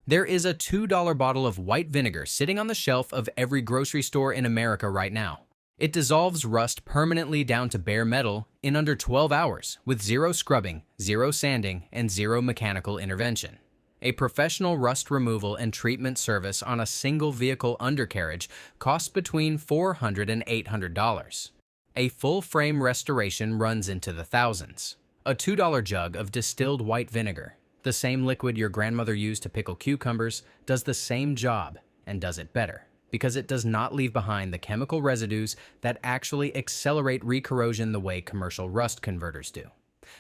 There is a $2 bottle of white vinegar sitting on the shelf of every grocery store in America right now. It dissolves rust permanently down to bare metal in under 12 hours with zero scrubbing, zero sanding, and zero mechanical intervention. A professional rust removal and treatment service on a single vehicle undercarriage costs between $400 and $800. A full-frame restoration runs into the thousands. A $2 jug of distilled white vinegar, the same liquid your grandmother used to pickle cucumbers, does the same job and does it better, because it does not leave behind the chemical residues that actually accelerate recorrosion the way commercial rust converters do.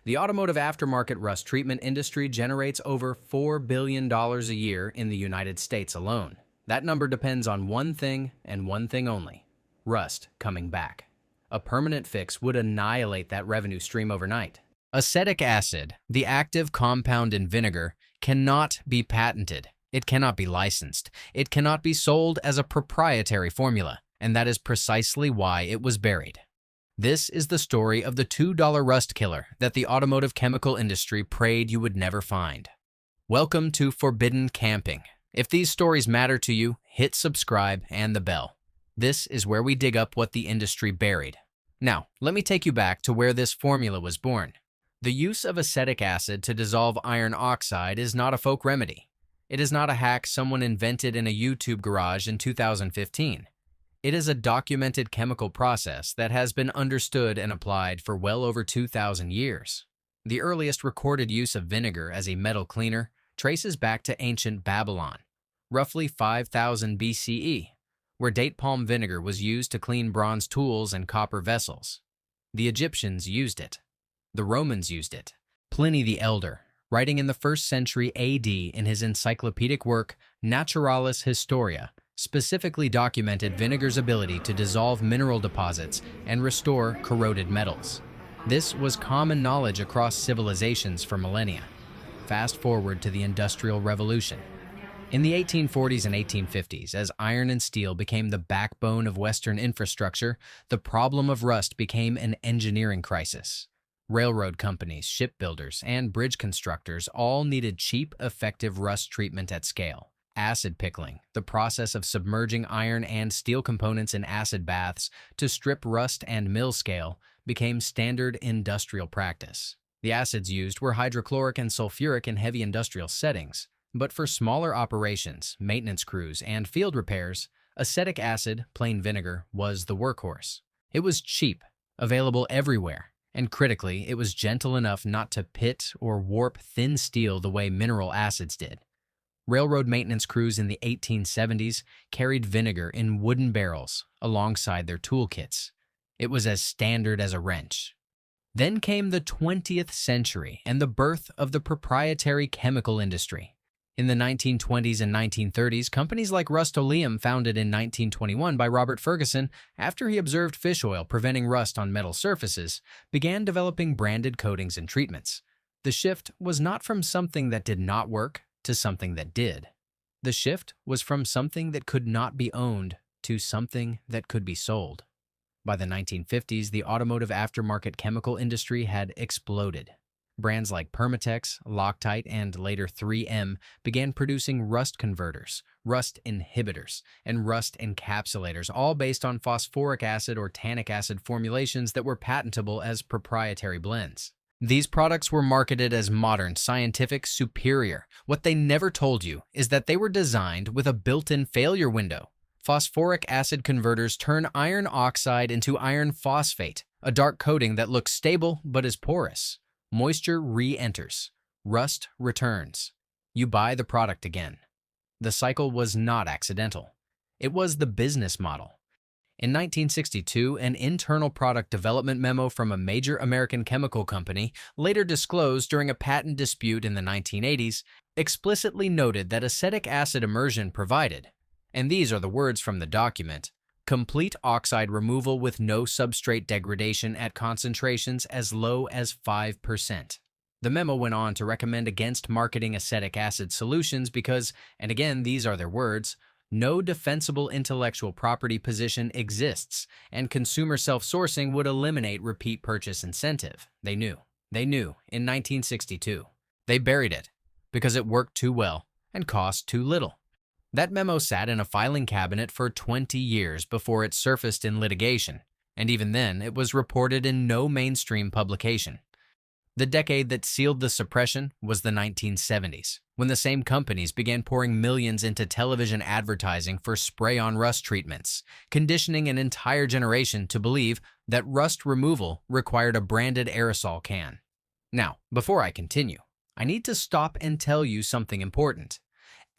The automotive aftermarket rust treatment industry generates over $4 billion a year in the United States alone. That number depends on one thing and one thing only: rust coming back. A permanent fix would annihilate that revenue stream overnight. Acetic acid, the active compound in vinegar, cannot be patented. It cannot be licensed. It cannot be sold as a proprietary formula, and that is precisely why it was buried. This is the story of the $2 rust killer that the automotive chemical industry prayed you would never find. Welcome to Forbidden Camping. If these stories matter to you, hit subscribe and the bell. This is where we dig up what the industry buried. Now, let me take you back to where this formula was born. The use of acetic acid to dissolve iron oxide is not a folk remedy. It is not a hack someone invented in a YouTube garage in 2015. It is a documented chemical process that has been understood and applied for well over 2,000 years. The earliest recorded use of vinegar as a metal cleaner traces back to ancient Babylon, roughly 5000 BCE, where date palm vinegar was used to clean bronze tools and copper vessels. The Egyptians used it. The Romans used it. Pliny the Elder, writing in the 1st century AD in his encyclopedic work Naturalis Historia, specifically documented vinegar's ability to dissolve mineral deposits and restore corroded metals. This was common knowledge across civilizations for millennia. Fast forward to the Industrial Revolution. In the 1840s and 1850s, as iron and steel became the backbone of Western infrastructure, the problem of rust became an engineering crisis. Railroad companies, shipbuilders, and bridge constructors all needed cheap, effective rust treatment at scale. Acid pickling, the process of submerging iron and steel components in acid baths to strip rust and mill scale, became standard industrial practice. The acids used were hydrochloric and sulfuric in heavy industrial settings, but for smaller operations, maintenance crews, and field repairs, acetic acid, plain vinegar, was the workhorse. It was cheap, available everywhere, and critically, it was gentle enough not to pit or warp thin steel the way mineral acids did. Railroad maintenance crews in the 1870s carried vinegar in wooden barrels alongside their toolkits. It was as standard as a wrench. Then came the 20th century and the birth of the proprietary chemical industry. In the 1920s and 1930s, companies like Rust-Oleum, founded in 1921 by Robert Ferguson after he observed fish oil preventing rust on metal surfaces, began developing branded coatings and treatments. The shift was not from something that did not work to something that did. The shift was from something that could not be owned to something that could be sold. By the 1950s, the automotive aftermarket chemical industry had exploded. Brands like Permatex, Loctite, and later 3M began producing rust converters, rust inhibitors, and rust encapsulators, all based on phosphoric acid or tannic acid formulations that were patentable as proprietary blends. These products were marketed as modern, scientific, superior. What they never told you is that they were designed with a built-in failure window. Phosphoric acid converters turn iron oxide into iron phosphate, a dark coating that looks stable but is porous. Moisture re-enters. Rust returns. You buy the product again. The cycle was not accidental. It was the business model. In 1962, an internal product development memo from a major American chemical company, later disclosed during a patent dispute in the 1980s, explicitly noted that acetic acid immersion provided, and these are the words from the document, complete oxide removal with no substrate degradation at concentrations as low as 5%. The memo went on to recommend against marketing acetic acid solutions because, and again, these are their words, no defensible intellectual property position exists, and consumer self-sourcing would eliminate repeat purchase incentive. They knew in 1962. They buried it because it worked too well, and cost too little. That memo sat in a filing cabinet for 20 years before it surfaced in litigation, and even then it was reported in no mainstream publication. The decade that sealed the suppression was the 1970s, when the same companies began pouring millions into television advertising for spray-on rust treatments, conditioning an entire generation to believe that rust removal required a branded aerosol can. Now, before I continue, I need to stop and tell you something important.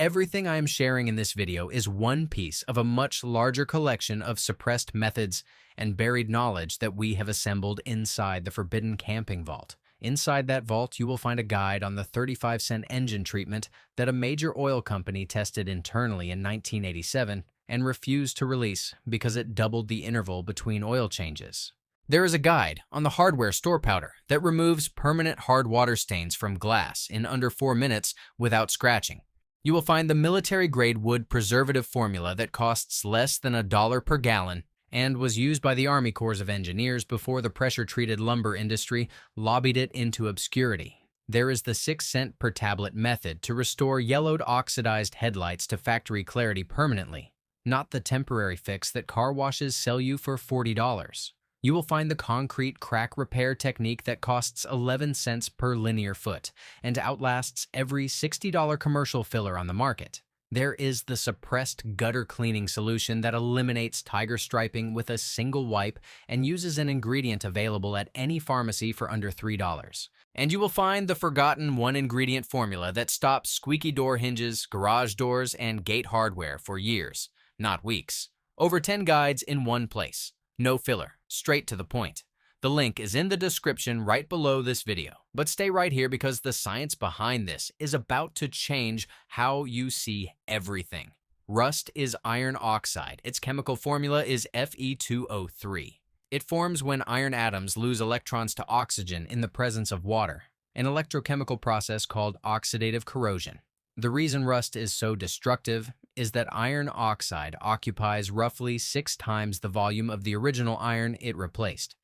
Everything I am sharing in this video is one piece of a much larger collection of suppressed methods and buried knowledge that we have assembled inside the Forbidden Camping Vault. Inside that vault, you will find a guide on the 35-cent engine treatment that a major oil company tested internally in 1987 and refused to release because it doubled the interval between oil changes. There is a guide on the hardware store powder that removes permanent hard water stains from glass in under 4 minutes without scratching. You will find the military-grade wood preservative formula that costs less than $1 per gallon and was used by the Army Corps of Engineers before the pressure-treated lumber industry lobbied it into obscurity. There is the 6-cent per tablet method to restore yellowed oxidized headlights to factory clarity permanently, not the temporary fix that car washes sell you for $40. You will find the concrete crack repair technique that costs 11 cents per linear foot and outlasts every $60 commercial filler on the market. There is the suppressed gutter cleaning solution that eliminates tiger striping with a single wipe and uses an ingredient available at any pharmacy for under $3. And you will find the forgotten one-ingredient formula that stops squeaky door hinges, garage doors, and gate hardware for years, not weeks. Over 10 guides in one place. No filler, straight to the point. The link is in the description right below this video. But stay right here because the science behind this is about to change how you see everything. Rust is iron oxide. Its chemical formula is Fe2O3. It forms when iron atoms lose electrons to oxygen in the presence of water, an electrochemical process called oxidative corrosion. The reason rust is so destructive is that iron oxide occupies roughly 6 times the volume of the original iron it replaced.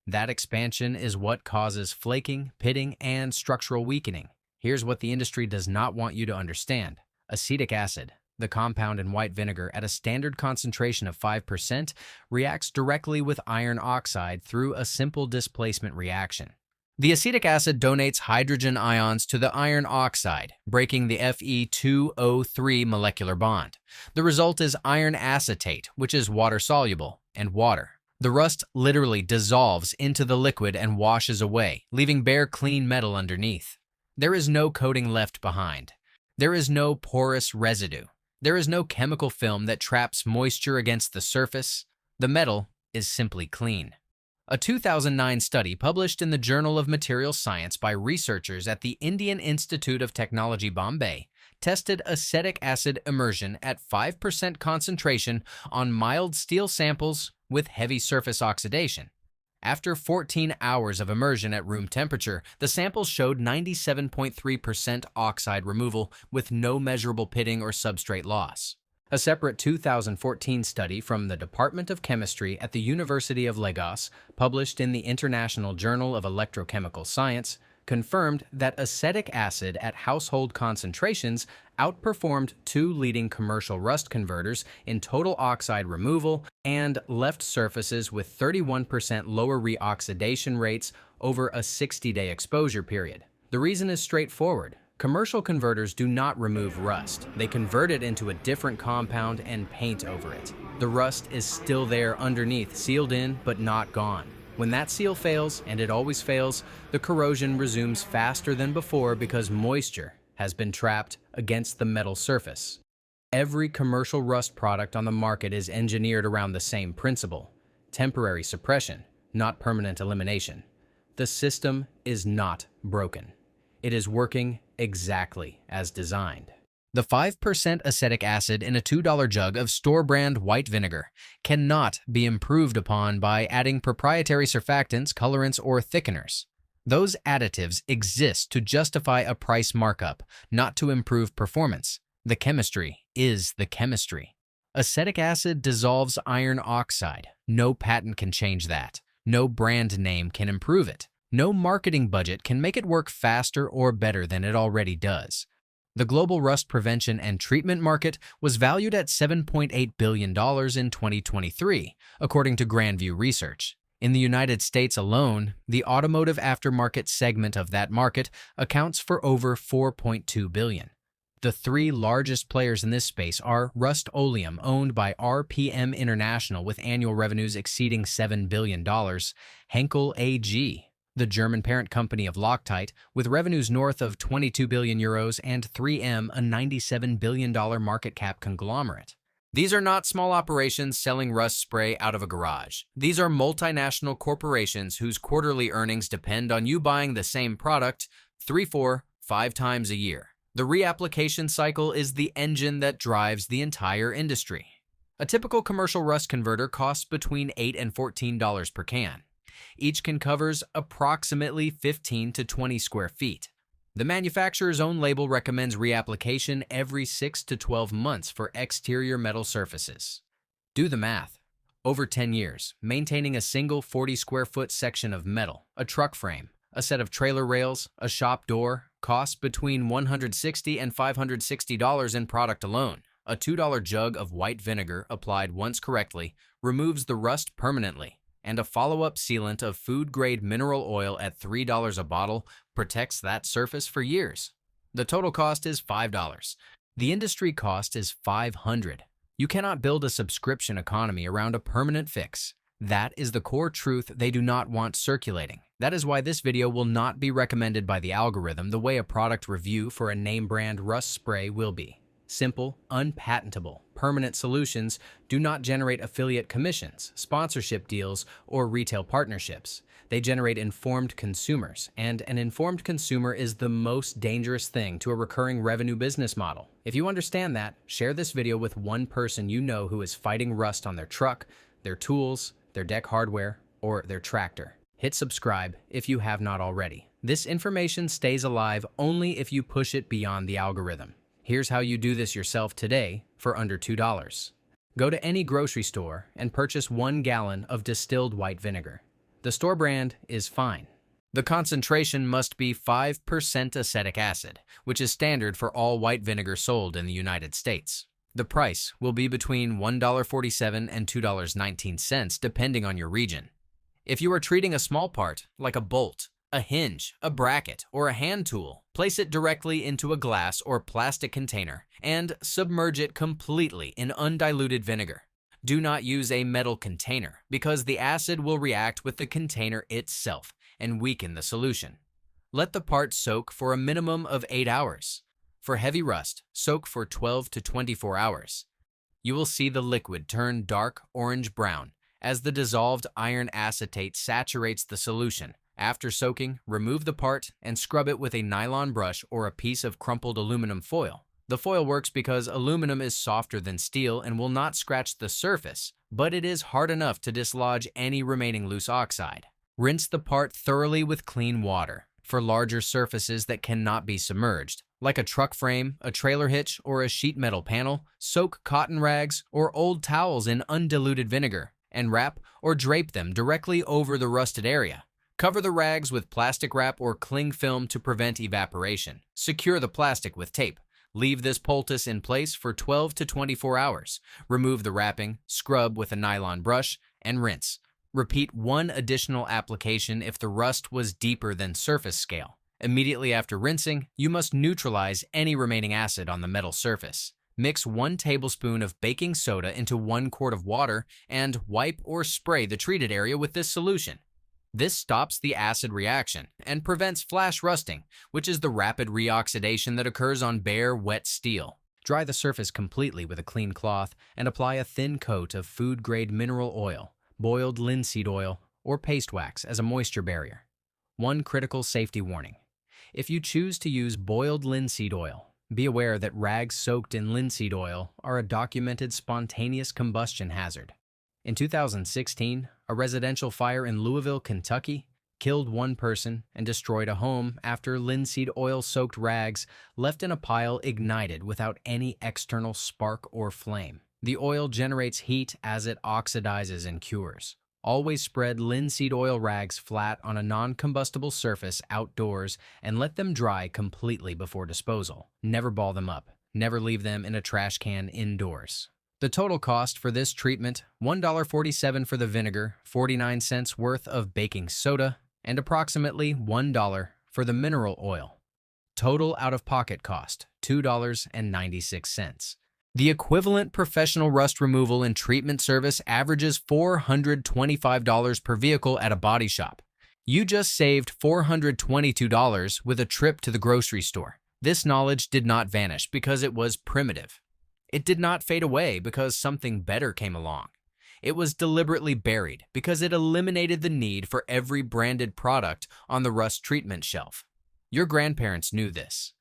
That expansion is what causes flaking, pitting, and structural weakening. Here's what the industry does not want you to understand. Acetic acid, the compound in white vinegar at a standard concentration of 5%, reacts directly with iron oxide through a simple displacement reaction. The acetic acid donates hydrogen ions to the iron oxide, breaking the Fe2O3 molecular bond. The result is iron acetate, which is water-soluble, and water. The rust literally dissolves into the liquid and washes away, leaving bare clean metal underneath. There is no coating left behind. There is no porous residue. There is no chemical film that traps moisture against the surface. The metal is simply clean. A 2009 study published in the Journal of Materials Science by researchers at the Indian Institute of Technology, Bombay, tested acetic acid immersion at 5% concentration on mild steel samples with heavy surface oxidation. After 14 hours of immersion at room temperature, the samples showed 97.3% oxide removal with no measurable pitting or substrate loss. A separate 2014 study from the Department of Chemistry at the University of Lagos, published in the International Journal of Electrochemical Science, confirmed that acetic acid at household concentrations outperformed 2 leading commercial rust converters in total oxide removal and left surfaces with 31% lower reoxidation rates over a 60-day exposure period. The reason is straightforward. Commercial converters do not remove rust. They convert it into a different compound and paint over it. The rust is still there underneath, sealed in but not gone. When that seal fails, and it always fails, the corrosion resumes faster than before because moisture has been trapped against the metal surface. Every commercial rust product on the market is engineered around the same principle: temporary suppression, not permanent elimination. The system is not broken. It is working exactly as designed. The 5% acetic acid in a $2 jug of store-brand white vinegar cannot be improved upon by adding proprietary surfactants, colorants, or thickeners. Those additives exist to justify a price markup, not to improve performance. The chemistry is the chemistry. Acetic acid dissolves iron oxide. No patent can change that. No brand name can improve it. No marketing budget can make it work faster or better than it already does. The global rust prevention and treatment market was valued at $7.8 billion in 2023, according to Grandview Research. In the United States alone, the automotive aftermarket segment of that market accounts for over $4.2 billion. The three largest players in this space are Rust-Oleum, owned by RPM International with annual revenues exceeding $7 billion, Henkel AG, the German parent company of Loctite, with revenues north of 22 billion euros, and 3M, a $97 billion market cap conglomerate. These are not small operations selling rust spray out of a garage. These are multinational corporations whose quarterly earnings depend on you buying the same product 3, 4, 5 times a year. The reapplication cycle is the engine that drives the entire industry. A typical commercial rust converter costs between $8 and $14 per can. Each can covers approximately 15 to 20 square feet. The manufacturer's own label recommends reapplication every 6 to 12 months for exterior metal surfaces. Do the math. Over 10 years, maintaining a single 40 square foot section of metal, a truck frame, a set of trailer rails, a shop door, costs between $160 and $560 in product alone. A $2 jug of white vinegar applied once correctly removes the rust permanently, and a follow-up sealant of food-grade mineral oil at $3 a bottle protects that surface for years. The total cost is $5. The industry cost is $500. You cannot build a subscription economy around a permanent fix. That is the core truth they do not want circulating. That is why this video will not be recommended by the algorithm the way a product review for a name brand rust spray will be. Simple, unpatentable, permanent solutions do not generate affiliate commissions, sponsorship deals, or retail partnerships. They generate informed consumers, and an informed consumer is the most dangerous thing to a recurring revenue business model. If you understand that, share this video with one person you know who is fighting rust on their truck, their tools, their deck hardware, or their tractor. Hit subscribe if you have not already. This information stays alive only if you push it beyond the algorithm. Here's how you do this yourself today for under $2. Go to any grocery store and purchase 1 gallon of distilled white vinegar. The store brand is fine. The concentration must be 5% acetic acid, which is standard for all white vinegar sold in the United States. The price will be between $1.47 and $2.19 depending on your region. If you are treating a small part, like a bolt, a hinge, a bracket, or a hand tool, place it directly into a glass or plastic container and submerge it completely in undiluted vinegar. Do not use a metal container because the acid will react with the container itself and weaken the solution. Let the part soak for a minimum of 8 hours. For heavy rust, soak for 12 to 24 hours. You will see the liquid turn dark orange-brown as the dissolved iron acetate saturates the solution. After soaking, remove the part and scrub it with a nylon brush or a piece of crumpled aluminum foil. The foil works because aluminum is softer than steel and will not scratch the surface, but it is hard enough to dislodge any remaining loose oxide. Rinse the part thoroughly with clean water. For larger surfaces that cannot be submerged, like a truck frame, a trailer hitch, or a sheet metal panel, soak cotton rags or old towels in undiluted vinegar and wrap or drape them directly over the rusted area. Cover the rags with plastic wrap or cling film to prevent evaporation. Secure the plastic with tape. Leave this poultice in place for 12 to 24 hours. Remove the wrapping, scrub with a nylon brush, and rinse. Repeat 1 additional application if the rust was deeper than surface scale. Immediately after rinsing, you must neutralize any remaining acid on the metal surface. Mix 1 tablespoon of baking soda into 1 quart of water and wipe or spray the treated area with this solution. This stops the acid reaction and prevents flash rusting, which is the rapid reoxidation that occurs on bare, wet steel. Dry the surface completely with a clean cloth and apply a thin coat of food-grade mineral oil, boiled linseed oil, or paste wax as a moisture barrier. 1 critical safety warning. If you choose to use boiled linseed oil, be aware that rags soaked in linseed oil are a documented spontaneous combustion hazard. In 2016, a residential fire in Louisville, Kentucky, killed 1 person and destroyed a home after linseed oil-soaked rags left in a pile ignited without any external spark or flame. The oil generates heat as it oxidizes and cures. Always spread linseed oil rags flat on a non-combustible surface outdoors and let them dry completely before disposal. Never ball them up. Never leave them in a trash can indoors. The total cost for this treatment, $1.47 for the vinegar, 49 cents worth of baking soda, and approximately $1 for the mineral oil. Total out-of-pocket cost, $2.96. The equivalent professional rust removal and treatment service averages $425 per vehicle at a body shop. You just saved $422 with a trip to the grocery store. This knowledge did not vanish because it was primitive. It did not fade away because something better came along. It was deliberately buried because it eliminated the need for every branded product on the rust treatment shelf. Your grandparents knew this.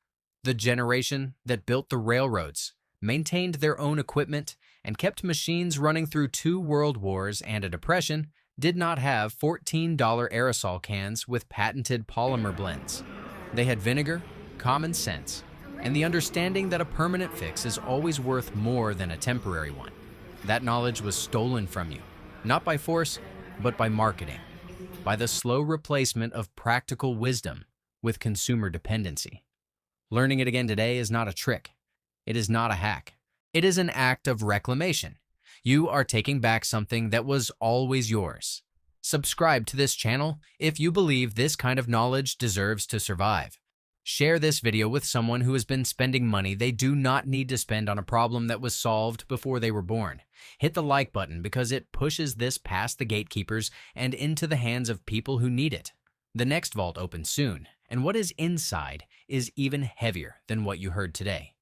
The generation that built the railroads, maintained their own equipment, and kept machines running through 2 world wars and a depression did not have $14 aerosol cans with patented polymer blends. They had vinegar, common sense, and the understanding that a permanent fix is always worth more than a temporary one. That knowledge was stolen from you, not by force, but by marketing, by the slow replacement of practical wisdom with consumer dependency. Learning it again today is not a trick. It is not a hack. It is an act of reclamation. You are taking back something that was always yours. Subscribe to this channel if you believe this kind of knowledge deserves to survive. Share this video with someone who has been spending money they do not need to spend on a problem that was solved before they were born. Hit the like button because it pushes this past the gatekeepers and into the hands of people who need it. The next vault opens soon, and what is inside is even heavier than what you heard today.